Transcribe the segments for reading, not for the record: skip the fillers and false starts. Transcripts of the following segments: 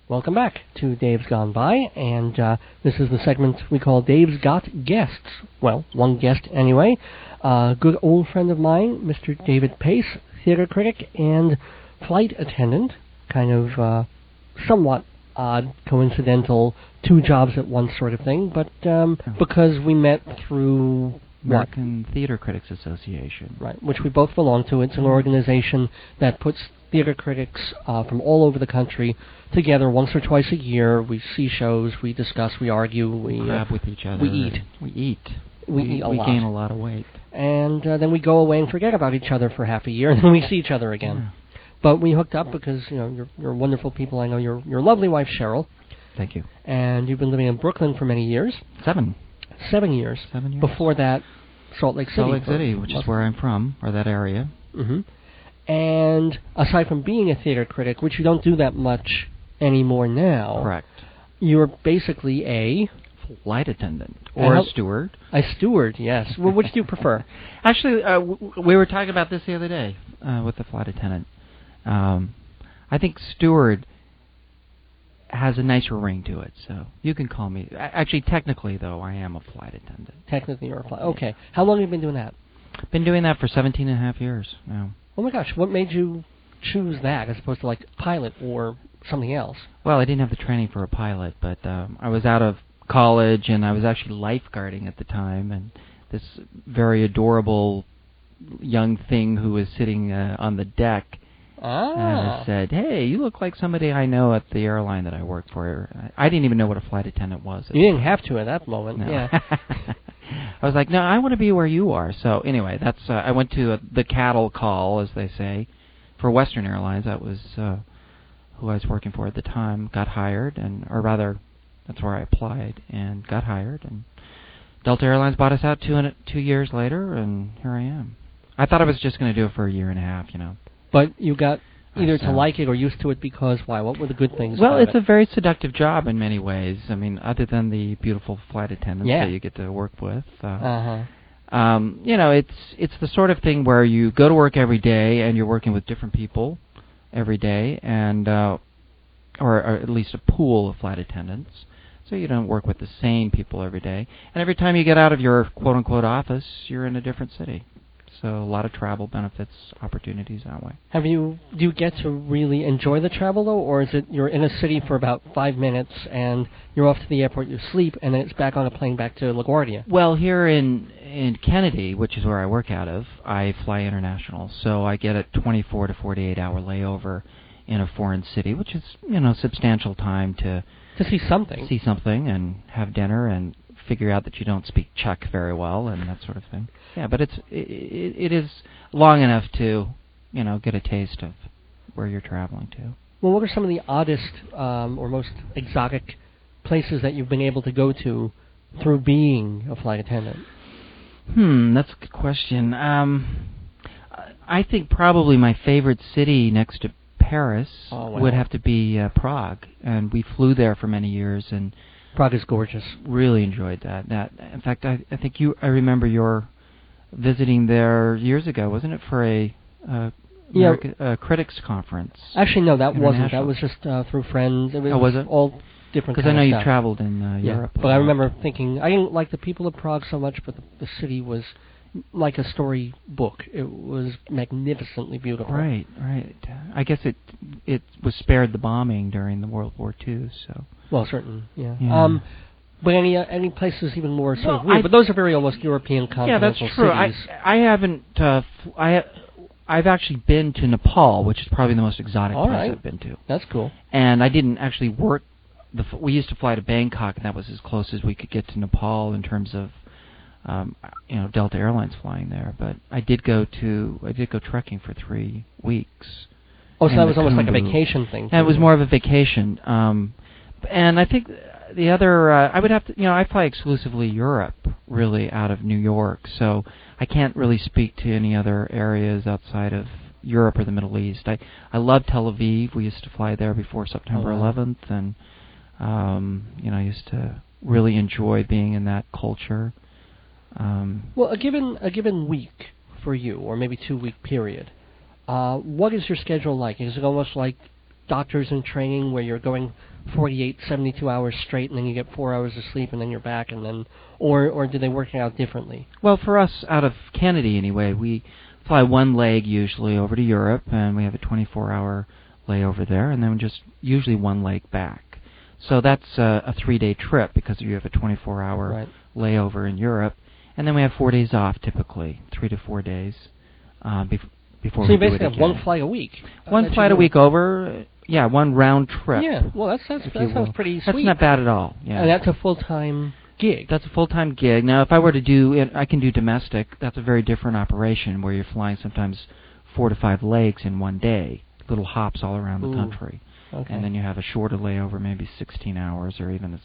Welcome back to Dave's Gone By, and this is the segment we call Dave's Got Guests. Well, one guest anyway. A good old friend of mine, Mr. David Pace, theater critic and flight attendant. Kind of somewhat odd, coincidental, two jobs at once sort of thing, but because we met through... American Theater Critics Association. Right, which we both belong to. It's an organization that puts theater critics from all over the country together once or twice a year. We see shows, we discuss, we argue, we grab with each other. We eat. We eat. We eat a lot. We gain a lot of weight. And then we go away and forget about each other for half a year, and then we see each other again. Yeah. But we hooked up because you're wonderful people. I know your lovely wife Cheryl. Thank you. And you've been living in Brooklyn for many years. 7 years. 7 years. Before that, Salt Lake City. Which is where I'm from, or that area. Mm-hmm. And aside from being a theater critic, which you don't do that much anymore now. Correct. You're basically a... flight attendant. Or a steward. A steward, yes. Well, which do you prefer? Actually, we were talking about this the other day with the flight attendant. I think steward has a nicer ring to it, so you can call me. Actually, technically, though, I am a flight attendant. Technically, you're a flight. Okay. How long have you been doing that? Been doing that for 17 and a half years now. Oh my gosh, what made you choose that as opposed to like pilot or something else? Well, I didn't have the training for a pilot, but I was out of college and I was actually lifeguarding at the time, and this very adorable young thing who was sitting on the deck said, "Hey, you look like somebody I know at the airline that I work for." I didn't even know what a flight attendant was. You didn't have to at that moment. No. Yeah. I was like, no, I want to be where you are. So anyway, that's I went to the cattle call, as they say, for Western Airlines. That was who I was working for at the time. Got hired, or rather, that's where I applied and got hired. And Delta Airlines bought us out 2 years later, and here I am. I thought I was just going to do it for a year and a half, But you got either to like it or used to it because why? What were the good things Well, about it's a very seductive job in many ways. I mean, other than the beautiful flight attendants that you get to work with. It's the sort of thing where you go to work every day and you're working with different people every day, and or at least a pool of flight attendants. So you don't work with the same people every day. And every time you get out of your quote-unquote office, you're in a different city. So a lot of travel benefits, opportunities that way. Do you get to really enjoy the travel, though, or is it you're in a city for about 5 minutes and you're off to the airport, you sleep, and then it's back on a plane back to LaGuardia? Well, here in Kennedy, which is where I work out of, I fly international. So I get a 24 to 48-hour layover in a foreign city, which is, substantial time to see something. See something and have dinner and figure out that you don't speak Czech very well and that sort of thing. Yeah, but it is long enough to, get a taste of where you're traveling to. Well, what are some of the oddest or most exotic places that you've been able to go to through being a flight attendant? That's a good question. I think probably my favorite city next to Paris would have to be Prague, and we flew there for many years, and Prague is gorgeous. Really enjoyed that. In fact, I think I remember your visiting there years ago, wasn't it, for a critics conference? Actually, no, that wasn't. That was just through friends. Was it? All different. Because I know you traveled in Europe. But I remember thinking I didn't like the people of Prague so much, but the city was like a story book. It was magnificently beautiful. Right. I guess it was spared the bombing during the World War II. So. Well, certainly, yeah. But any places even more sort of weird? But those are very almost European continental cities. Yeah, that's true. I haven't. I've actually been to Nepal, which is probably the most exotic place I've been to. That's cool. And I didn't actually work. We used to fly to Bangkok, and that was as close as we could get to Nepal in terms of, Delta Airlines flying there. But I did go trekking for 3 weeks. Oh, so that was almost like a vacation thing. And it was more of a vacation. And I think the other, I would have to, I fly exclusively Europe, really, out of New York. So I can't really speak to any other areas outside of Europe or the Middle East. I love Tel Aviv. We used to fly there before September 11th, and I used to really enjoy being in that culture. Well, a given week for you, or maybe 2 week period, what is your schedule like? Is it almost like doctors in training where you're going 48, 72 hours straight, and then you get 4 hours of sleep, and then you're back, and then, or do they work it out differently? Well, for us, out of Kennedy anyway, we fly one leg usually over to Europe, and we have a 24-hour layover there, and then just usually one leg back. So that's a 3-day trip because you have a 24-hour layover in Europe, and then we have 4 days off typically, 3 to 4 days before we do it again. So you basically have one flight a week. One flight a week over. Yeah, one round trip. Yeah, well, that sounds pretty sweet. That's not bad at all. Yeah, and that's a full-time gig. That's a full-time gig. Now, if I were to do it, I can do domestic. That's a very different operation where you're flying sometimes 4 to 5 legs in one day, little hops all around the country. Okay. And then you have a shorter layover, maybe 16 hours or even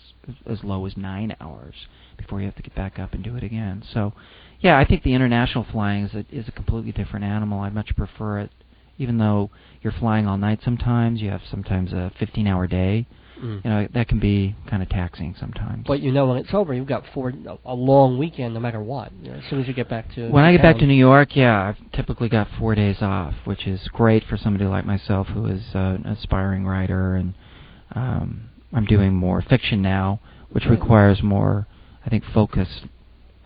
as low as 9 hours before you have to get back up and do it again. So, yeah, I think the international flying is a completely different animal. I much prefer it. Even though you're flying all night sometimes, you have sometimes a 15-hour day. You know, that can be kind of taxing sometimes. But you know when it's over, you've got a long weekend no matter what. You know, as soon as you get back to When I get back to New York, yeah, I've typically got 4 days off, which is great for somebody like myself who is an aspiring writer. And I'm doing more fiction now, which requires more, I think, focused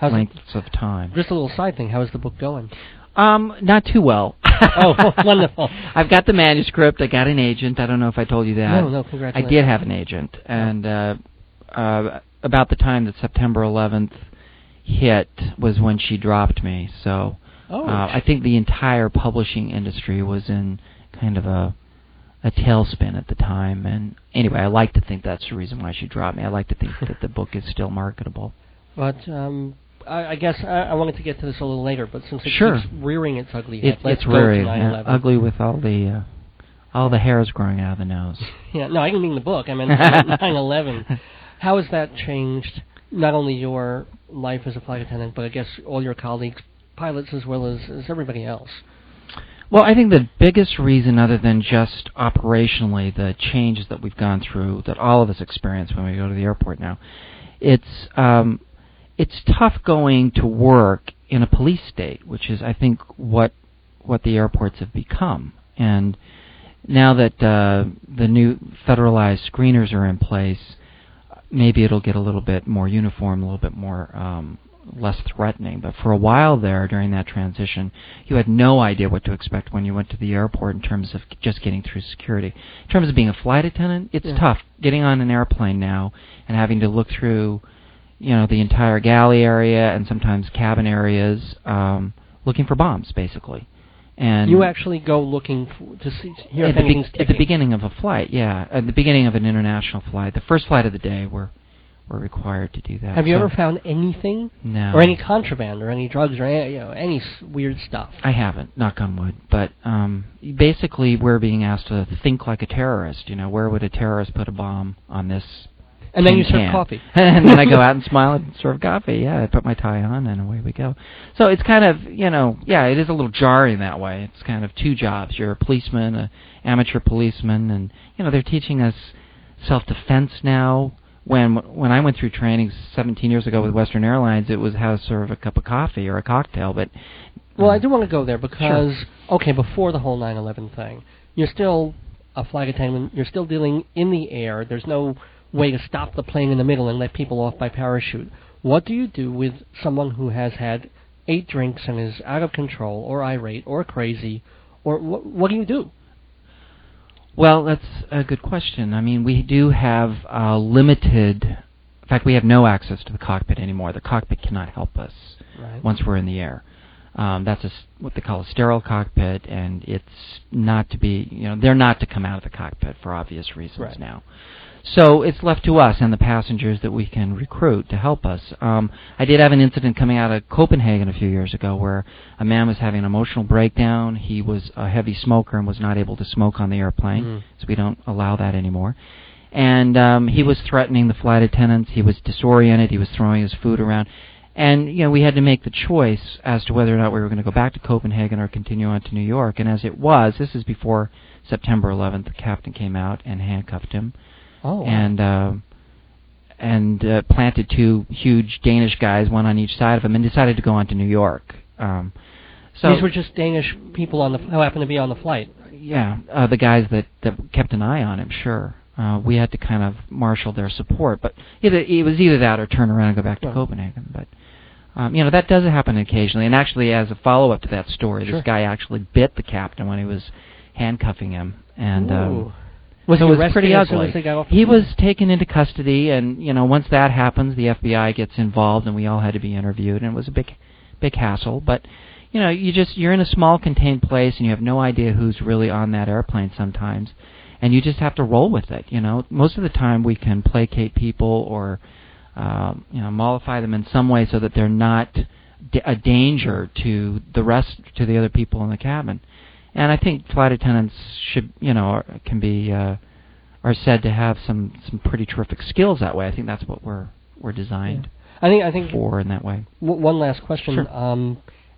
lengths of time. Just a little side thing. How is the book going? Not too well. Oh, wonderful. I've got the manuscript. I got an agent. I don't know if I told you that. No, congratulations. I did have an agent. And about the time that September 11th hit was when she dropped me. So I think the entire publishing industry was in kind of a tailspin at the time. And anyway, I like to think that's the reason why she dropped me. I like to think that the book is still marketable. But I guess I wanted to get to this a little later, but since it keeps rearing its ugly head, let's go to 9/11. Ugly with all the hairs growing out of the nose. Yeah, no, I didn't mean the book. I meant 9/11. How has that changed not only your life as a flight attendant, but I guess all your colleagues, pilots as well as everybody else? Well, I think the biggest reason, other than just operationally, the changes that we've gone through, that all of us experience when we go to the airport now, it's tough going to work in a police state, which is, I think, what the airports have become. And now that the new federalized screeners are in place, maybe it'll get a little bit more uniform, a little bit more less threatening. But for a while there, during that transition, you had no idea what to expect when you went to the airport in terms of just getting through security. In terms of being a flight attendant, it's tough getting on an airplane now and having to look through the entire galley area and sometimes cabin areas, looking for bombs, basically. And you actually go looking to hear if anything's ticking. At the beginning of a flight, yeah. At the beginning of an international flight. The first flight of the day, we're required to do that. Have you ever found anything? No. Or any contraband or any drugs or any weird stuff? I haven't, knock on wood. But basically, we're being asked to think like a terrorist. Where would a terrorist put a bomb on this? And then you serve coffee. And then I go out and smile and serve coffee. Yeah, I put my tie on and away we go. So it's kind of, it is a little jarring that way. It's kind of two jobs. You're a policeman, an amateur policeman, and, they're teaching us self-defense now. When I went through training 17 years ago with Western Airlines, it was how to serve a cup of coffee or a cocktail. But well, I do want to go there because, before the whole 9/11 thing, you're still a flight attendant. You're still dealing in the air. There's no way to stop the plane in the middle and let people off by parachute. What do you do with someone who has had 8 drinks and is out of control or irate or crazy? Or what do you do? Well, that's a good question. I mean, we do have limited... In fact, we have no access to the cockpit anymore. The cockpit cannot help us once we're in the air. That's what they call a sterile cockpit, and it's not to be... they're not to come out of the cockpit for obvious reasons now. So it's left to us and the passengers that we can recruit to help us. I did have an incident coming out of Copenhagen a few years ago where a man was having an emotional breakdown. He was a heavy smoker and was not able to smoke on the airplane, so we don't allow that anymore. And he was threatening the flight attendants. He was disoriented. He was throwing his food around. And, we had to make the choice as to whether or not we were going to go back to Copenhagen or continue on to New York. And as it was, this is before September 11th, the captain came out and handcuffed him. Oh, wow. And planted 2 huge Danish guys, one on each side of him, and decided to go on to New York. So these were just Danish people who happened to be on the flight. the guys that kept an eye on him, sure. We had to kind of marshal their support, but it was either that or turn around and go back to Copenhagen. But that does happen occasionally. And actually, as a follow-up to that story, this guy actually bit the captain when he was handcuffing him, and was so he it was pretty ugly. He was taken into custody, and once that happens, the FBI gets involved, and we all had to be interviewed, and it was a big hassle. But you're in a small contained place, and you have no idea who's really on that airplane sometimes, and you just have to roll with it. Most of the time we can placate people or mollify them in some way so that they're not a danger to the other people in the cabin. And I think flight attendants should, can be are said to have some pretty terrific skills that way. I think that's what we're designed. I think for in that way. One last question. Sure.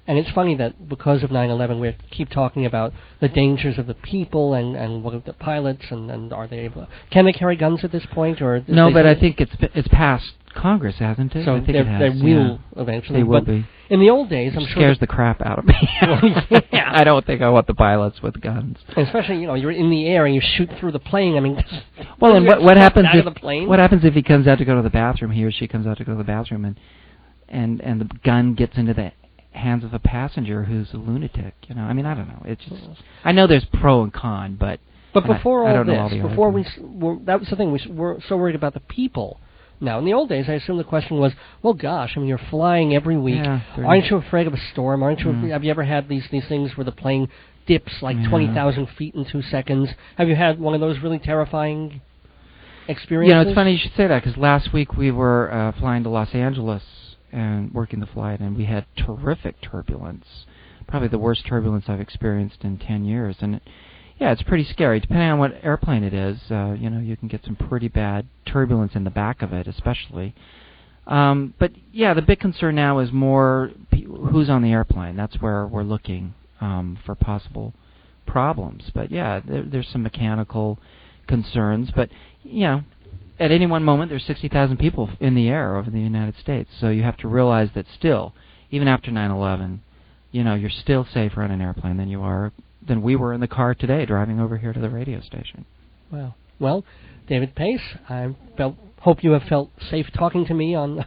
And it's funny that because of 9/11, we keep talking about the dangers of the people and what of the pilots and are they able? Can they carry guns at this point or? No, but I think it's past Congress, hasn't it? So I think they will eventually. They will be. In the old days, I'm sure scares the crap out of me. I don't think I want the pilots with guns. Especially, you're in the air and you shoot through the plane. I mean, well, and what happens if what happens if he comes out to go to the bathroom? He or she comes out to go to the bathroom, and the gun gets into the hands of a passenger who's a lunatic. I mean, I don't know. It's just I know there's pro and con, but before I all don't this, know all the before that was the thing. We were so worried about the people. Now, in the old days, I assume the question was, well, gosh, I mean, you're flying every week. Yeah, aren't you afraid of a storm? Aren't you? Have you ever had these things where the plane dips like 20,000 feet in 2 seconds? Have you had one of those really terrifying experiences? It's funny you should say that because last week we were flying to Los Angeles and working the flight, and we had terrific turbulence, probably the worst turbulence I've experienced in 10 years. And it's pretty scary. Depending on what airplane it is, you can get some pretty bad turbulence in the back of it, especially. But the big concern now is more who's on the airplane. That's where we're looking for possible problems. But there's some mechanical concerns. But at any one moment, there's 60,000 people in the air over the United States. So you have to realize that still, even after 9/11, you're still safer on an airplane than we were in the car today driving over here to the radio station. Wow. Well, David Pace, I hope you have felt safe talking to me on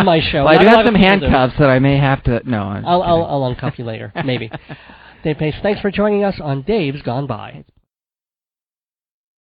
my show. Well, I do have some handcuffs that I may have to... No, I'll uncuff you later, maybe. Dave Pace, thanks for joining us on Dave's Gone By.